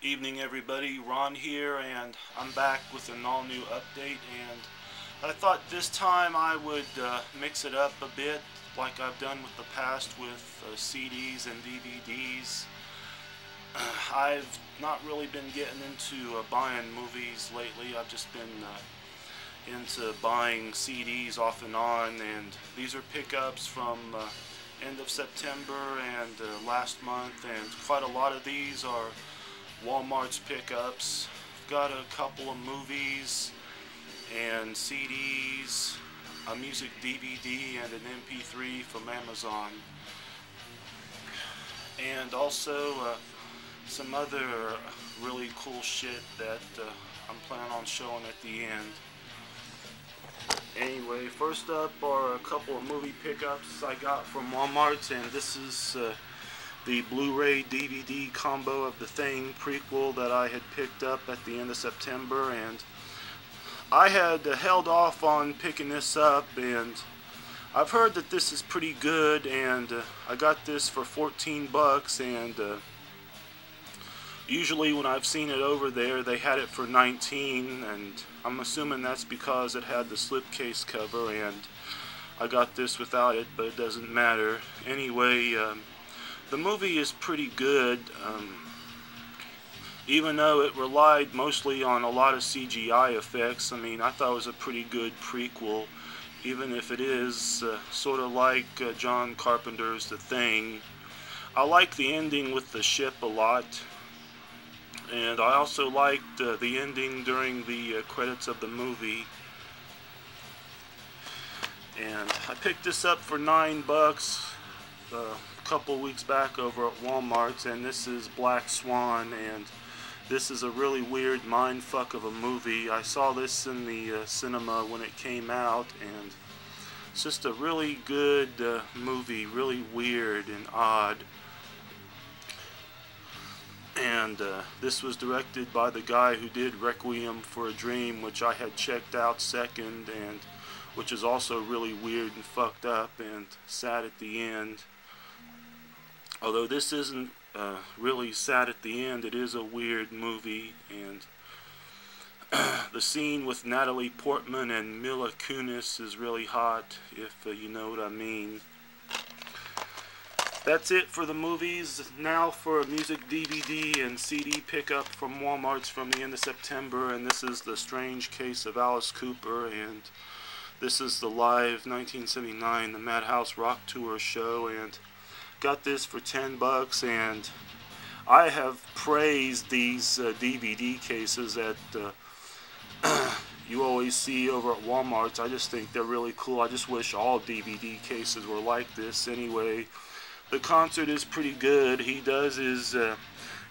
Evening everybody, Ron here, and I'm back with an all-new update, and I thought this time I would mix it up a bit like I've done with the past with CDs and DVDs. I've not really been getting into buying movies lately. I've just been into buying CDs off and on, and these are pickups from end of September and last month, and quite a lot of these are Walmart's pickups. I've got a couple of movies and CDs, a music DVD, and an MP3 from Amazon, and also some other really cool shit that I'm planning on showing at the end. Anyway, first up are a couple of movie pickups I got from Walmart, and this is the Blu-ray DVD combo of The Thing prequel that I had picked up at the end of September, and I had held off on picking this up, and I've heard that this is pretty good, and I got this for 14 bucks, and usually when I've seen it over there they had it for 19, and I'm assuming that's because it had the slipcase cover, and I got this without it, but it doesn't matter. Anyway, the movie is pretty good, even though it relied mostly on a lot of CGI effects. I mean, I thought it was a pretty good prequel, even if it is sort of like John Carpenter's The Thing. I like the ending with the ship a lot, and I also liked the ending during the credits of the movie. And I picked this up for 9 bucks. A couple weeks back over at Walmart, and this is Black Swan, and this is a really weird mindfuck of a movie. I saw this in the cinema when it came out, and it's just a really good movie, really weird and odd. And this was directed by the guy who did Requiem for a Dream, which I had checked out second, and which is also really weird and fucked up and sad at the end. Although this isn't really sad at the end, it is a weird movie, and the scene with Natalie Portman and Mila Kunis is really hot, if you know what I mean. That's it for the movies. Now for a music DVD and CD pickup from Walmart's from the end of September, and this is The Strange Case of Alice Cooper, and this is the live 1979 The Madhouse Rock Tour show, and got this for 10 bucks, and I have praised these DVD cases that you always see over at Walmart's. I just think they're really cool. I just wish all DVD cases were like this. Anyway, the concert is pretty good. He does his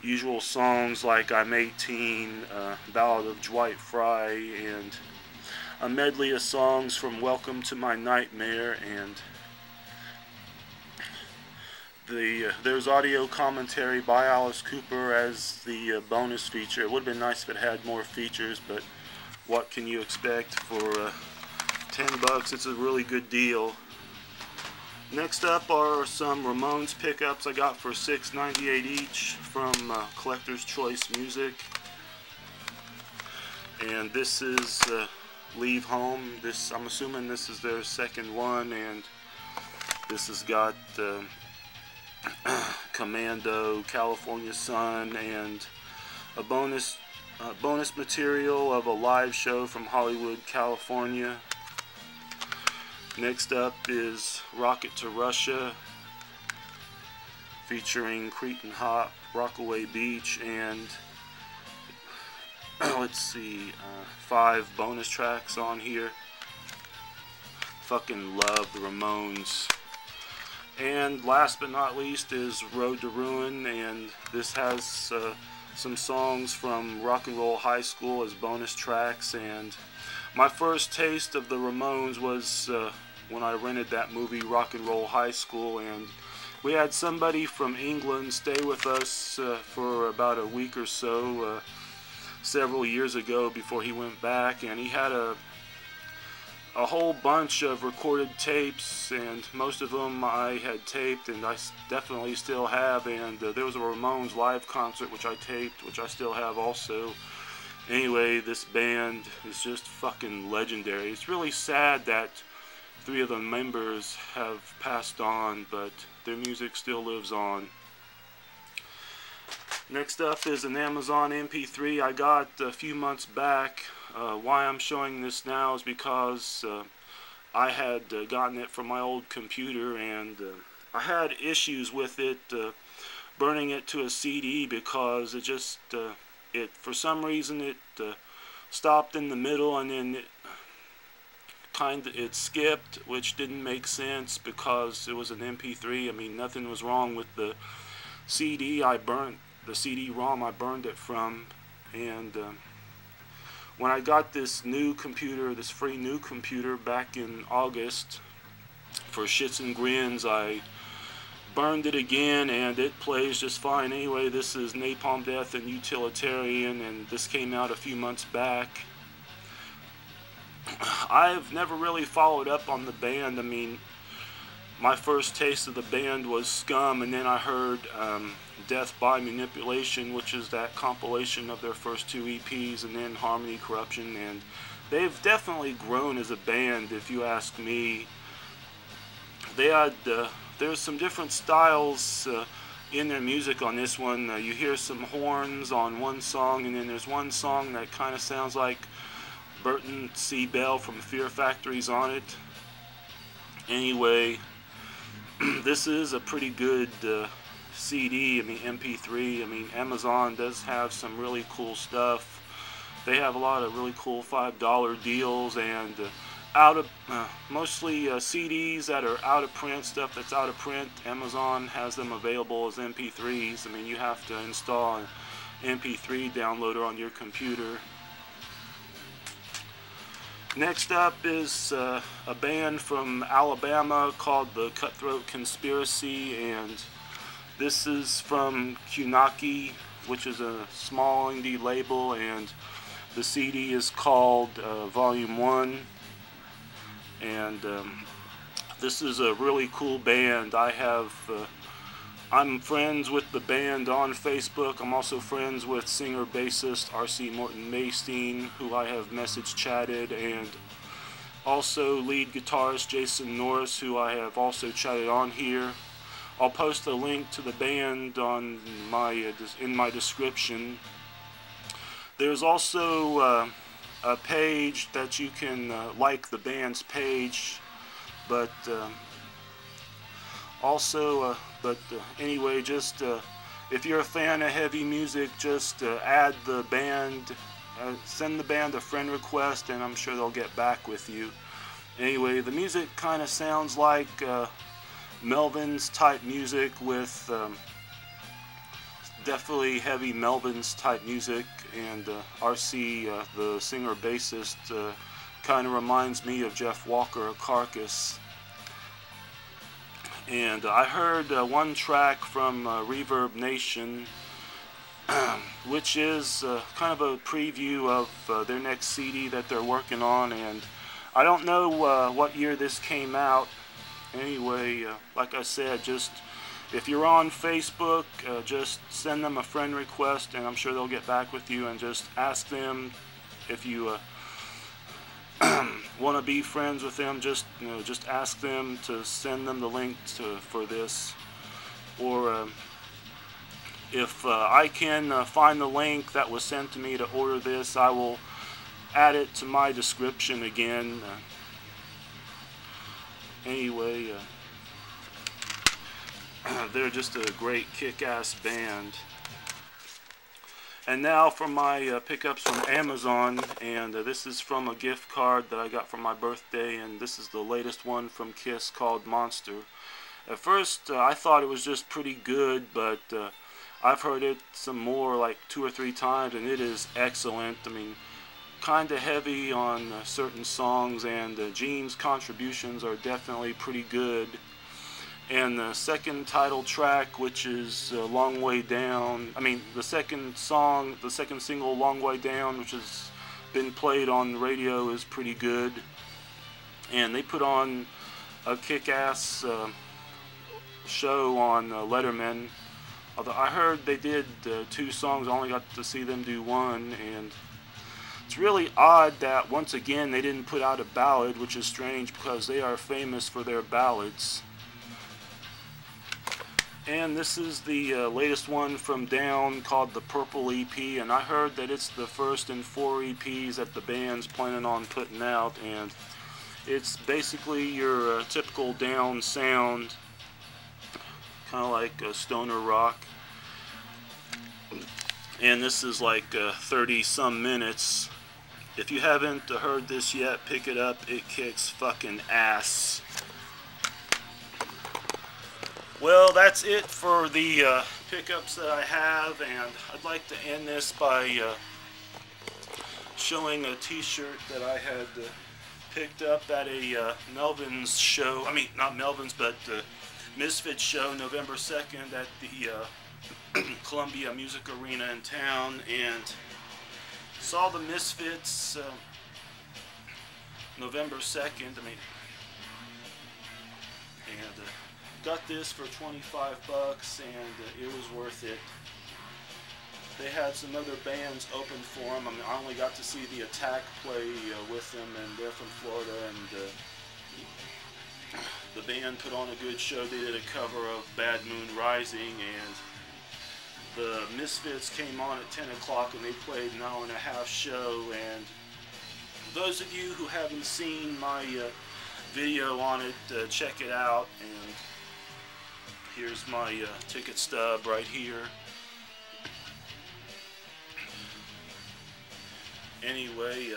usual songs like I'm 18, Ballad of Dwight Fry, and a medley of songs from Welcome to My Nightmare, and there's audio commentary by Alice Cooper as the bonus feature. It would have been nice if it had more features, but what can you expect for 10 bucks? It's a really good deal. Next up are some Ramones pickups I got for $6.98 each from Collector's Choice Music. And this is Leave Home. I'm assuming this is their second one, and this has got Commando, California Sun, and a bonus material of a live show from Hollywood, California. Next up is Rocket to Russia, featuring Cretin Hop, Rockaway Beach, and let's see, 5 bonus tracks on here. Fucking love the Ramones. And last but not least is Road to Ruin, and this has some songs from Rock and Roll High School as bonus tracks. And my first taste of the Ramones was when I rented that movie Rock and Roll High School, and we had somebody from England stay with us for about a week or so several years ago before he went back, and he had a a whole bunch of recorded tapes, and most of them I had taped, and I definitely still have. And there was a Ramones live concert which I taped, which I still have also. Anyway, this band is just fucking legendary. It's really sad that 3 of the members have passed on, but their music still lives on. Next up is an Amazon MP3 I got a few months back. Why I'm showing this now is because I had gotten it from my old computer, and I had issues with it burning it to a CD because it just for some reason it stopped in the middle, and then it skipped, which didn't make sense because it was an MP3. I mean, nothing was wrong with the CD I burnt, the CD-ROM I burned it from. And when I got this new computer, this free new computer back in August, for shits and grins, I burned it again, and it plays just fine. Anyway, this is Napalm Death and Utilitarian, and this came out a few months back. I've never really followed up on the band. I mean, my first taste of the band was Scum, and then I heard Death by Manipulation, which is that compilation of their first 2 EPs, and then Harmony Corruption, and they've definitely grown as a band, if you ask me. They had, there's some different styles in their music on this one. You hear some horns on one song, and then there's one song that kind of sounds like Burton C. Bell from Fear Factory's on it. Anyway, this is a pretty good CD, I mean MP3. I mean, Amazon does have some really cool stuff. They have a lot of really cool $5 deals, and mostly CDs that are out of print, stuff that's out of print. Amazon has them available as MP3s. I mean, you have to install an MP3 downloader on your computer. Next up is a band from Alabama called the Cutthroat Conspiracy, and this is from Kunaki, which is a small indie label, and the CD is called Volume 1, and this is a really cool band. I'm friends with the band on Facebook. I'm also friends with singer-bassist R.C. Morton Maystein, who I have message chatted, and also lead guitarist Jason Norris, who I have also chatted on here. I'll post a link to the band on in my description. There's also a page that you can like the band's page, but anyway, just if you're a fan of heavy music, just add the band, send the band a friend request, and I'm sure they'll get back with you. Anyway, the music kind of sounds like Melvin's type music, with definitely heavy Melvin's type music, and RC, the singer bassist, kind of reminds me of Jeff Walker of Carcass. And I heard one track from Reverb Nation, which is kind of a preview of their next CD that they're working on, and I don't know what year this came out. Anyway, like I said, just if you're on Facebook, just send them a friend request, and I'm sure they'll get back with you, and just ask them if you want to be friends with them. Just ask them to send them the link for this, or if I can find the link that was sent to me to order this, I will add it to my description again. Anyway, they're just a great kick-ass band. And now for my pickups from Amazon, and this is from a gift card that I got for my birthday, and this is the latest one from Kiss called Monster. At first I thought it was just pretty good, but I've heard it some more, like 2 or 3 times, and it is excellent. I mean, kind of heavy on certain songs, and Gene's contributions are definitely pretty good. And the second title track, which is Long Way Down, I mean the second single, Long Way Down, which has been played on the radio, is pretty good. and they put on a kick-ass show on Letterman. Although I heard they did 2 songs, I only got to see them do 1, and it's really odd that once again they didn't put out a ballad, which is strange because they are famous for their ballads. And this is the latest one from Down called the Purple EP, and I heard that it's the first in 4 EPs that the band's planning on putting out, and it's basically your typical Down sound, kind of like a stoner rock. And this is like 30 some minutes. If you haven't heard this yet, pick it up. It kicks fucking ass. Well, that's it for the pickups that I have, and I'd like to end this by showing a t-shirt that I had picked up at a Melvin's show. I mean, not Melvin's, but Misfits show, November 2nd at the Columbia Music Arena in town, and saw the Misfits November 2nd. And got this for 25 bucks, and it was worth it. They had some other bands open for them. I mean, I only got to see the Attack play with them, and they're from Florida, and the band put on a good show. They did a cover of Bad Moon Rising, and the Misfits came on at 10 o'clock, and they played an hour-and-a-half show. And those of you who haven't seen my video on it, check it out. And here's my ticket stub right here. Anyway,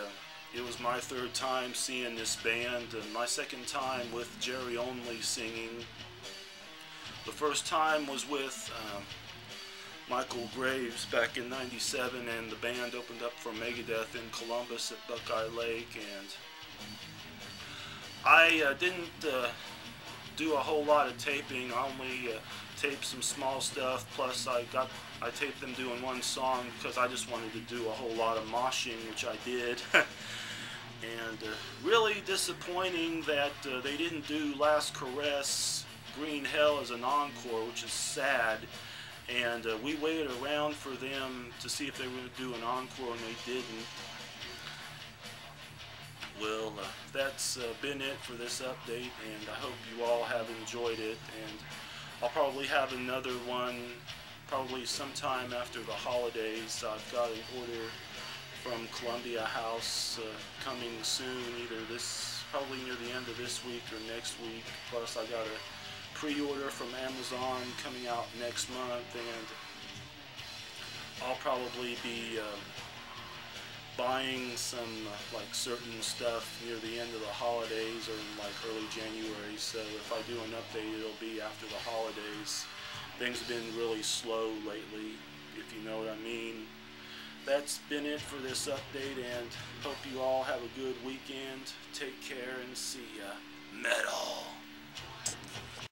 it was my 3rd time seeing this band, and my 2nd time with Jerry Only singing. The first time was with Michael Graves back in '97, and the band opened up for Megadeth in Columbus at Buckeye Lake, and I didn't do a whole lot of taping. I only taped some small stuff, plus I taped them doing 1 song because I just wanted to do a whole lot of moshing, which I did. And really disappointing that they didn't do Last Caress, Green Hell as an encore, which is sad. And we waited around for them to see if they were going to do an encore, and they didn't. Well, that's been it for this update, and I hope you all have enjoyed it. And I'll probably have another one probably sometime after the holidays. I've got an order from Columbia House coming soon, probably near the end of this week or next week. Plus I got a pre-order from Amazon coming out next month, and I'll probably be buying some like certain stuff near the end of the holidays or in like early January. So if I do an update, it'll be after the holidays. Things have been really slow lately, if you know what I mean. That's been it for this update, and hope you all have a good weekend. Take care and see ya. Metal.